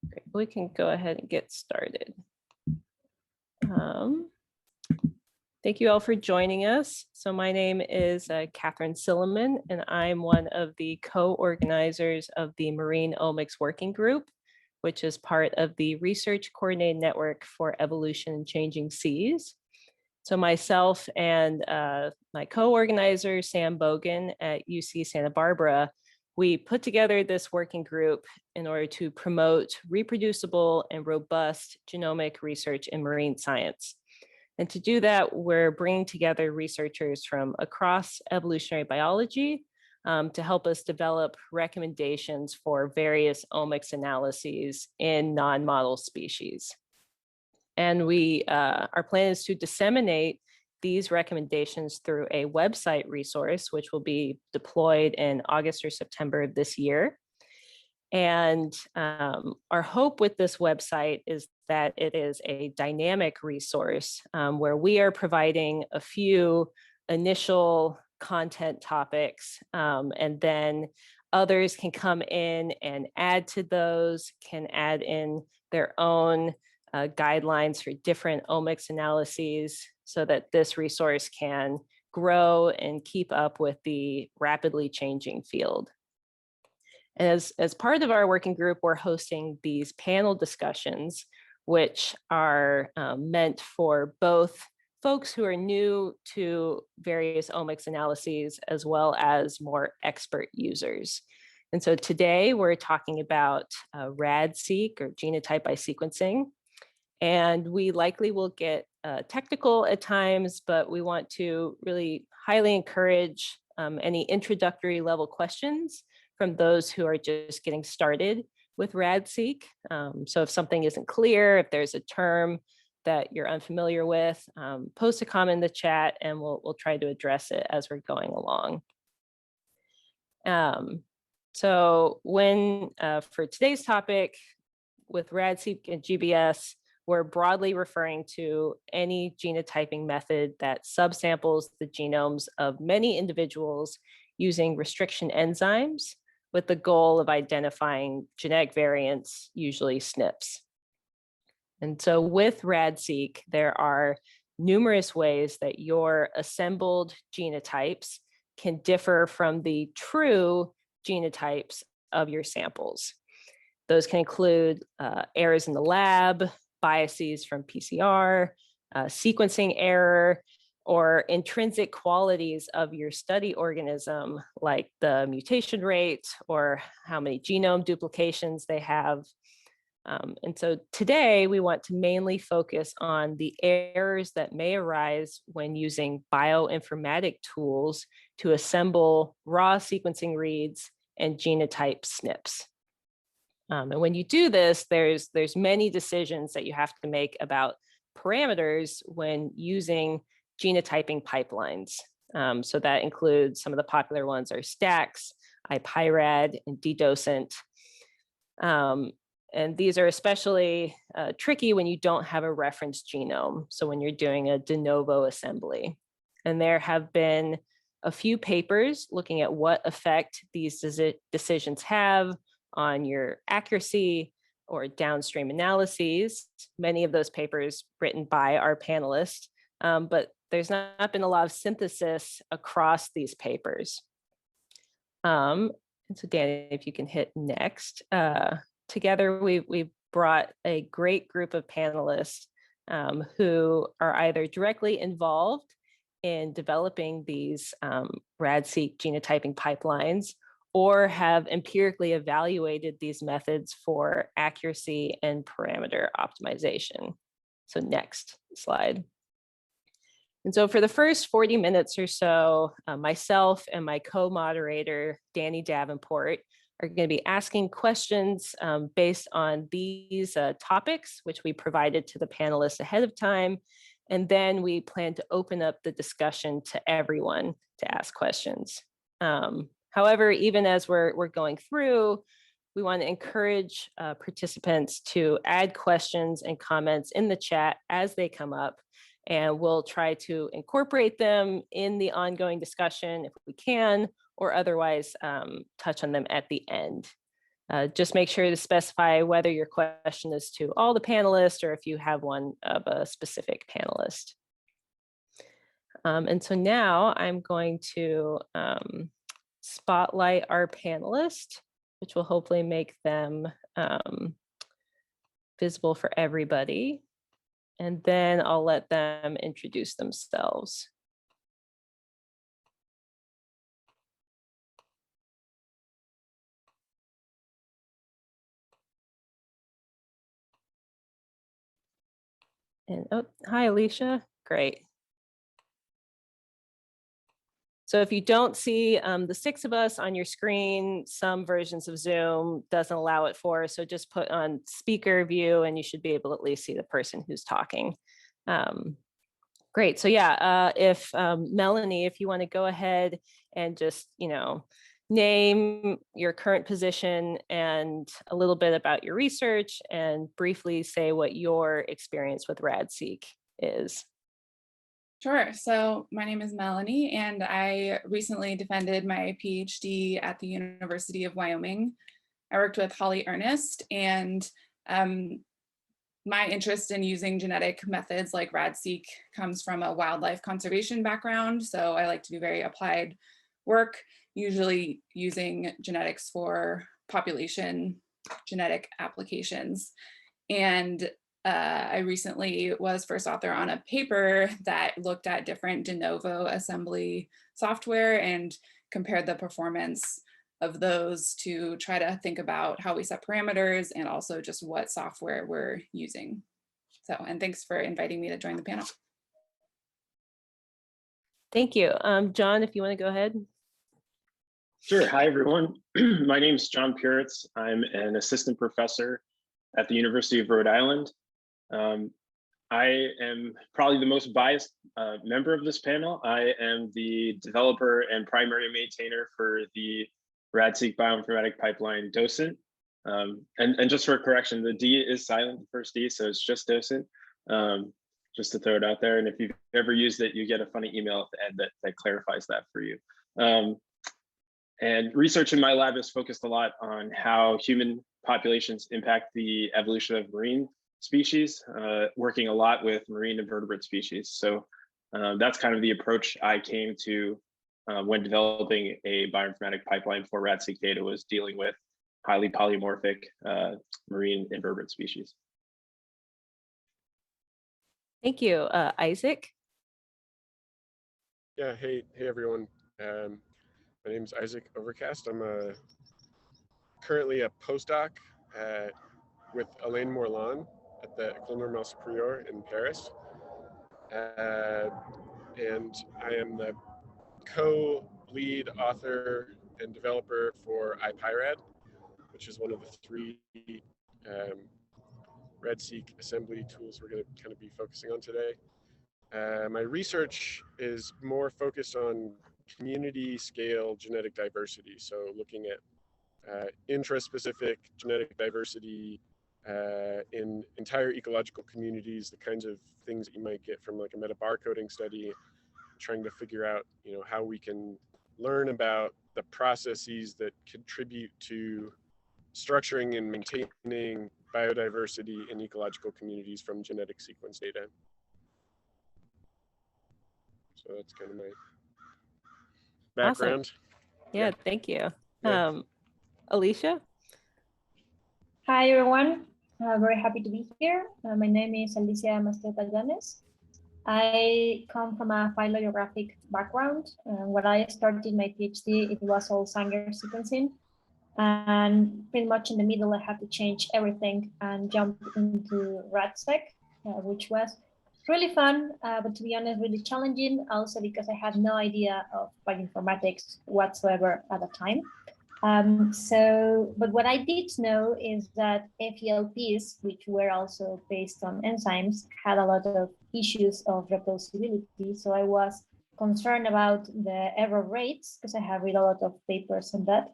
Great. We can go ahead and get started. Thank you all for joining us. So my name is Catherine Silliman, and I'm one of the co-organizers of the MarineOmics Working Group, which is part of the Research Coordinated Network for Evolution in Changing Seas. So myself and my co-organizer, Sam Bogan at UC Santa Barbara, we put together this working group in order to promote reproducible and robust genomic research in marine science. And to do that, we're bringing together researchers from across evolutionary biology to help us develop recommendations for various omics analyses in non-model species. And our plan is to disseminate these recommendations through a website resource, which will be deployed in August or September of this year. And our hope with this website is that it is a dynamic resource where we are providing a few initial content topics, and then others can come in and add to those, can add in their own guidelines for different omics analyses so that this resource can grow and keep up with the rapidly changing field. As part of our working group, we're hosting these panel discussions, which are meant for both folks who are new to various omics analyses as well as more expert users. And so today we're talking about RAD-seq or genotype by sequencing. And we likely will get technical at times, but we want to really highly encourage any introductory level questions from those who are just getting started with RAD-seq. So if something isn't clear, if there's a term that you're unfamiliar with, post a comment in the chat and we'll try to address it as we're going along. So for today's topic with RAD-seq and GBS, we're broadly referring to any genotyping method that subsamples the genomes of many individuals using restriction enzymes with the goal of identifying genetic variants, usually SNPs. And so with RAD-seq, there are numerous ways that your assembled genotypes can differ from the true genotypes of your samples. Those can include errors in the lab, biases from PCR, sequencing error, or intrinsic qualities of your study organism, like the mutation rate or how many genome duplications they have. And so today we want to mainly focus on the errors that may arise when using bioinformatic tools to assemble raw sequencing reads and genotype SNPs. And when you do this, there's many decisions that you have to make about parameters when using genotyping pipelines. So that includes some of the popular ones are STAX, iPyrad, and ddocent. And these are especially tricky when you don't have a reference genome. So when you're doing a de novo assembly. And there have been a few papers looking at what effect these decisions have on your accuracy or downstream analyses. Many of those papers written by our panelists, but there's not been a lot of synthesis across these papers. And so Danny, if you can hit next. Together, we've brought a great group of panelists who are either directly involved in developing these RAD-seq genotyping pipelines or have empirically evaluated these methods for accuracy and parameter optimization. So next slide. And so for the first 40 minutes or so, myself and my co-moderator, Danny Davenport, are going to be asking questions based on these topics, which we provided to the panelists ahead of time. And then we plan to open up the discussion to everyone to ask questions. However, even as we're going through, we want to encourage participants to add questions and comments in the chat as they come up, and we'll try to incorporate them in the ongoing discussion if we can, or otherwise touch on them at the end. Just make sure to specify whether your question is to all the panelists or if you have one of a specific panelist. And so now I'm going to spotlight our panelists, which will hopefully make them visible for everybody. And then I'll let them introduce themselves. And oh, hi, Alicia. Great. So if you don't see the 6 of us on your screen, some versions of Zoom doesn't allow it for, so just put on speaker view and you should be able to at least see the person who's talking. Great, so yeah, if Melanie, if you want to go ahead and just, name your current position and a little bit about your research and briefly say what your experience with RAD-seq is. Sure. So my name is Melanie, and I recently defended my PhD at the University of Wyoming. I worked with Holly Ernest, and my interest in using genetic methods like RAD-seq comes from a wildlife conservation background. So I like to do very applied work, usually using genetics for population genetic applications. And I recently was first author on a paper that looked at different de novo assembly software and compared the performance of those to try to think about how we set parameters and also just what software we're using. So, and thanks for inviting me to join the panel. Thank you. Jon, if you want to go ahead. Sure. Hi, everyone. My name is Jon Puritz. I'm an assistant professor at the University of Rhode Island. I am probably the most biased member of this panel. I am the developer and primary maintainer for the RAD-seq bioinformatic pipeline docent. And just for correction, the D is silent, the first D, so it's just docent, just to throw it out there. And if you've ever used it, you get a funny email at the end that clarifies that for you. And research in my lab is focused a lot on how human populations impact the evolution of marine species, working a lot with marine invertebrate species. So that's kind of the approach I came to when developing a bioinformatic pipeline for RAD-seq data, was dealing with highly polymorphic marine invertebrate species. Thank you. Isaac? Yeah, hey everyone. My name is Isaac Overcast. I'm currently a postdoc with Alain Morlan at the École Normale Supérieure in Paris. And I am the co-lead author and developer for IPyRAD, which is one of the 3 RAD-seq assembly tools we're going to kind of be focusing on today. My research is more focused on community scale genetic diversity. So looking at intraspecific genetic diversity in entire ecological communities, the kinds of things that you might get from like a metabarcoding study, trying to figure out, how we can learn about the processes that contribute to structuring and maintaining biodiversity in ecological communities from genetic sequence data. So that's kind of my background. Awesome. Yeah, thank you. Yeah. Alicia? Hi, everyone. Very happy to be here. My name is Alicia Mastretta-Yanes. I come from a phylogeographic background. When I started my PhD, it was all Sanger sequencing. And pretty much in the middle, I had to change everything and jump into RAD-seq, which was really fun, but to be honest, really challenging, also because I had no idea of bioinformatics whatsoever at the time. But what I did know is that FELPs, which were also based on enzymes, had a lot of issues of reproducibility. So I was concerned about the error rates because I have read a lot of papers on that.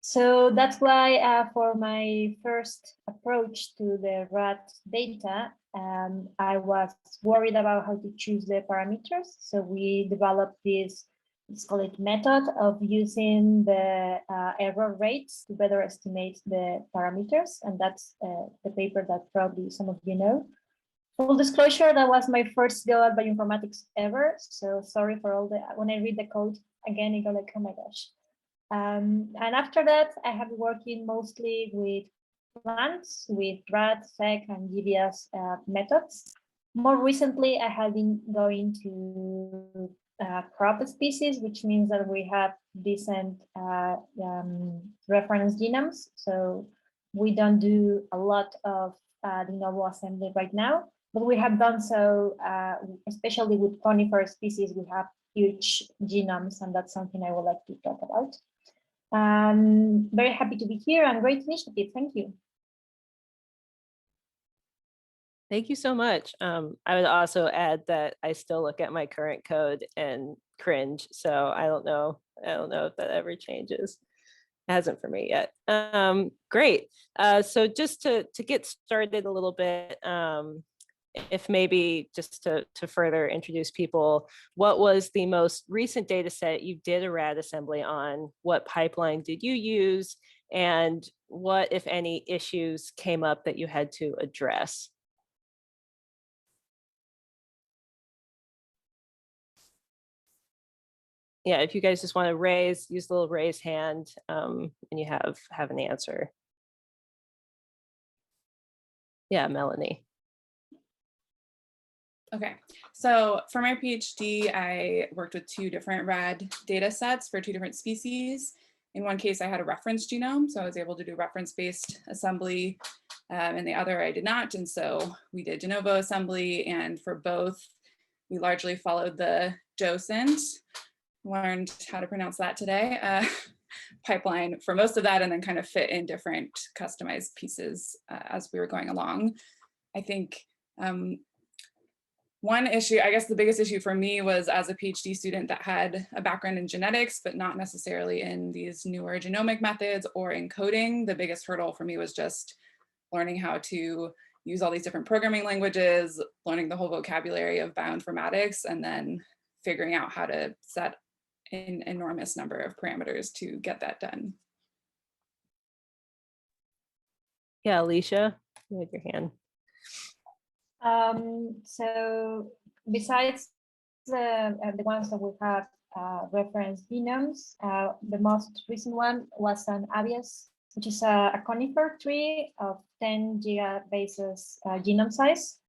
So that's why for my first approach to the RAD data, I was worried about how to choose the parameters. So we developed this let's call it method of using the error rates to better estimate the parameters. And that's the paper that probably some of you know. Full disclosure, that was my first go at bioinformatics ever. So sorry for all the, when I read the code again, I go like, oh my gosh. And after that, I have been working mostly with plants, with RAD-seq and GBS methods. More recently, I have been going to crop species, which means that we have decent reference genomes. So we don't do a lot of de novo assembly right now, but we have done so, especially with conifer species, we have huge genomes, and that's something I would like to talk about. Very happy to be here and great initiative. Thank you. Thank you so much. I would also add that I still look at my current code and cringe. So I don't know if that ever changes. It hasn't for me yet. Great. So just to get started a little bit, if maybe just to further introduce people, what was the most recent data set you did a RAD assembly on? What pipeline did you use? And what, if any, issues came up that you had to address? Yeah, if you guys just want to use the little raise hand, and you have an answer. Yeah, Melanie. Okay, so for my PhD, I worked with 2 different RAD data sets for 2 different species. In one case, I had a reference genome, so I was able to do reference-based assembly. In the other, I did not, and so we did de novo assembly, and for both, we largely followed the docent, learned how to pronounce that today, pipeline for most of that, and then kind of fit in different customized pieces as we were going along. I think one issue, I guess the biggest issue for me was as a PhD student that had a background in genetics, but not necessarily in these newer genomic methods or in coding. The biggest hurdle for me was just learning how to use all these different programming languages, learning the whole vocabulary of bioinformatics, and then figuring out how to set an enormous number of parameters to get that done. Yeah, Alicia, you had your hand. So besides the ones that we have reference genomes, the most recent one was an Abies, which is a conifer tree of 10 gigabases genome size.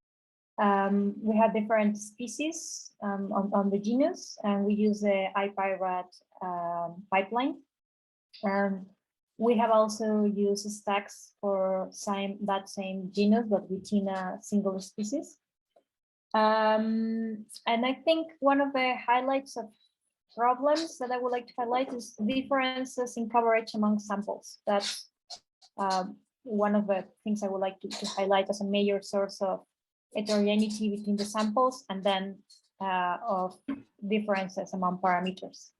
We have different species on the genus, and we use the IPyRAD pipeline. We have also used stacks for that same genus, but within a single species. And I think one of the highlights of problems that I would like to highlight is differences in coverage among samples. That's one of the things I would like to highlight as a major source of heterogeneity between the samples, and then of differences among parameters.